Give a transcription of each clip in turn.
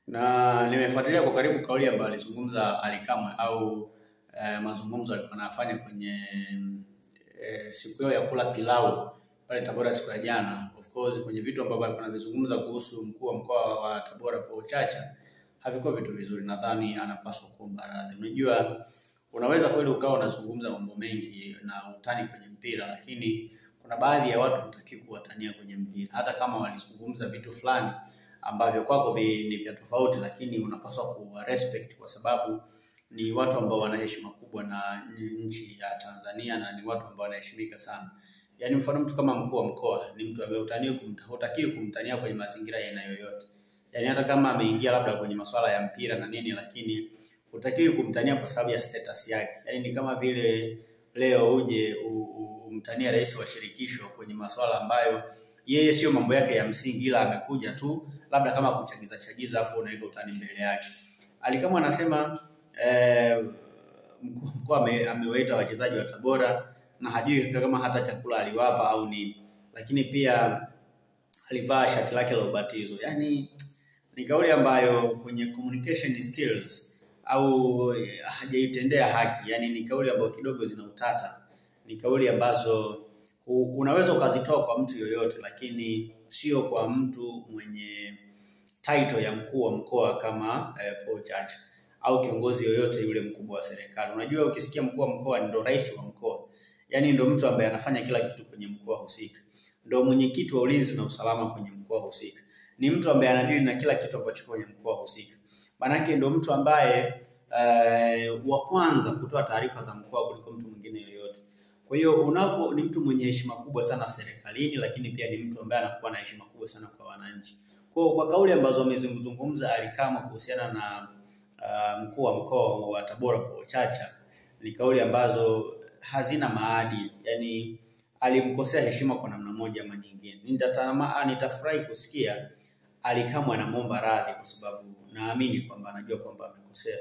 Na nimefuatilia kwa karibu kauli ambayo alizungumza Ally Kamwe au mazungumzo alikuwa anafanya kwenye siku yao ya kula pilau pale Tabora siku ya jana. Of course kwenye vitu ambavyo alikuwa anazungumza kuhusu mkuu wa mkoa wa Tabora Paul Chacha havikuwa vitu vizuri, nadhani anapaswa kuomba radhi. Unajua unaweza kweli ukawa unazungumza mambo mengi na utani kwenye mpira, lakini kuna baadhi ya watu hutaki kuwatania kwenye mpira. Hata kama walizungumza vitu fulani ambavyo kwako ni vya tofauti, lakini unapaswa kuwa respect kwa sababu ni watu ambao wana heshima kubwa na nchi ya Tanzania na ni watu ambao wanaheshimika sana. Yaani mfano mtu kama mkuu wa mkoa ni mtu ambaye hutakiwi kumtania kwenye mazingira ya aina yoyote. Yaani hata kama ameingia labda kwenye masuala ya mpira na nini, lakini hutakiwi kumtania kwa sababu ya status yake. Yaani ni kama vile leo uje umtania rais wa shirikisho kwenye masuala ambayo yeye sio mambo yake ya msingi, ila amekuja tu labda kama kuchagiza afu unaweka utani mbele yake. Ally Kamwe anasema mkuu amewaita wachezaji wa Tabora na hajui kama hata chakula aliwapa au nini, lakini pia alivaa shati lake la ubatizo. Yaani ni kauli ambayo kwenye communication skills au hajaitendea haki. Yaani ni kauli ambayo kidogo zina utata. Ni kauli ambazo unaweza ukazitoa kwa mtu yoyote, lakini sio kwa mtu mwenye title ya mkuu wa mkoa kama Paul Chacha au kiongozi yoyote yule mkubwa wa serikali. Unajua ukisikia mkuu wa mkoa ndio rais wa mkoa. Yaani ndio mtu ambaye anafanya kila kitu kwenye mkoa husika. Ndio mwenyekiti wa ulinzi na usalama kwenye mkoa husika. Ni mtu ambaye anadili na kila kitu ambacho kwenye mkoa husika. Maanake ndio mtu ambaye wa kwanza kutoa taarifa za mkoa kuliko mtu mwingine yoyote. Kwa hiyo ni mtu mwenye heshima kubwa sana serikalini, lakini pia ni mtu ambaye anakuwa na heshima kubwa sana kwa wananchi. Kwa kauli ambazo amezungumza Ally Kamwe kuhusiana na mkuu wa mkoa wa Tabora Paul Chacha ni kauli ambazo hazina maadili. Yaani alimkosea heshima kwa namna moja ama nyingine. Nitafurahi kusikia Ally Kamwe anamuomba radhi kwa sababu naamini kwamba anajua kwamba amekosea.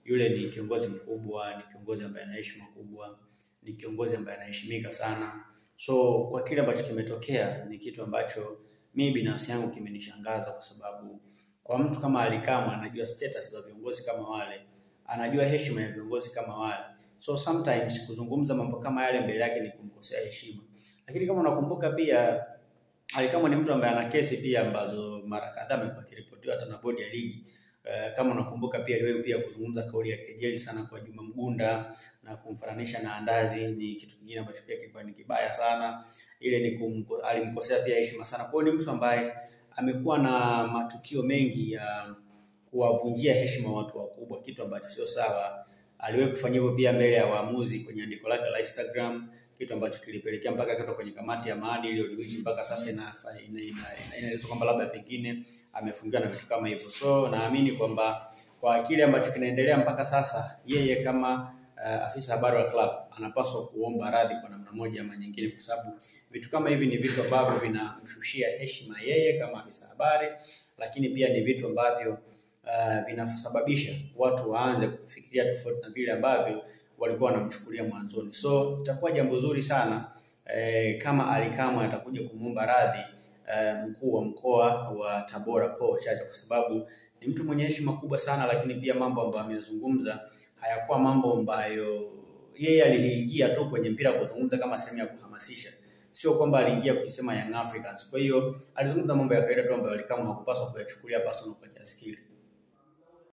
Yule ni kiongozi mkubwa, ni kiongozi ambaye ana heshima kubwa, ni kiongozi ambaye anaheshimika sana. So kwa kile ambacho kimetokea ni kitu ambacho mimi binafsi yangu kimenishangaza kwa sababu kwa mtu kama Ally Kamwe anajua status za viongozi kama wale, anajua heshima ya viongozi kama wale. So sometimes kuzungumza mambo kama yale mbele yake ni kumkosea heshima. Lakini kama unakumbuka pia Ally Kamwe ni mtu ambaye ana kesi pia ambazo mara kadhaa amekuwa akiripotiwa hata na bodi ya ligi. Kama unakumbuka pia aliwahi pia kuzungumza kauli ya kejeli sana kwa Juma Mgunda na kumfananisha na andazi. Ni kitu kingine ambacho pia kilikuwa ni kibaya sana. Ile ni alimkosea pia heshima sana. Kwa hiyo ni mtu ambaye amekuwa na matukio mengi ya kuwavunjia heshima watu wakubwa, kitu ambacho sio sawa. Aliwahi kufanya hivyo pia mbele ya waamuzi kwenye andiko lake la Instagram, kitu ambacho kilipelekea mpaka akatoka kwenye kamati ya maadili iliyodumu mpaka sasa inaelezwa kwamba labda pengine amefungiwa na vitu kama hivyo. So naamini kwamba kwa kile ambacho kinaendelea mpaka sasa, yeye kama afisa habari wa club anapaswa kuomba radhi kwa namna moja ama nyingine, kwa sababu vitu kama hivi ni vitu ambavyo vinamshushia heshima yeye kama afisa habari, lakini pia ni vitu ambavyo vinasababisha watu waanze kufikiria tofauti na vile ambavyo walikuwa wanamchukulia mwanzoni. So itakuwa jambo zuri sana kama Ally Kamwe atakuja kumuomba radhi mkuu wa mkoa wa Tabora Paul Chacha, kwa sababu ni mtu mwenye heshima kubwa sana, lakini pia mambo ambayo amezungumza hayakuwa mambo ambayo yeye aliingia tu kwenye mpira kuzungumza kama sehemu ya kuhamasisha. Sio kwamba aliingia kusema Young Africans. Kwa hiyo alizungumza mambo ya kawaida tu ambayo Ally Kamwe hakupaswa kuyachukulia personal kwa kiasi kile.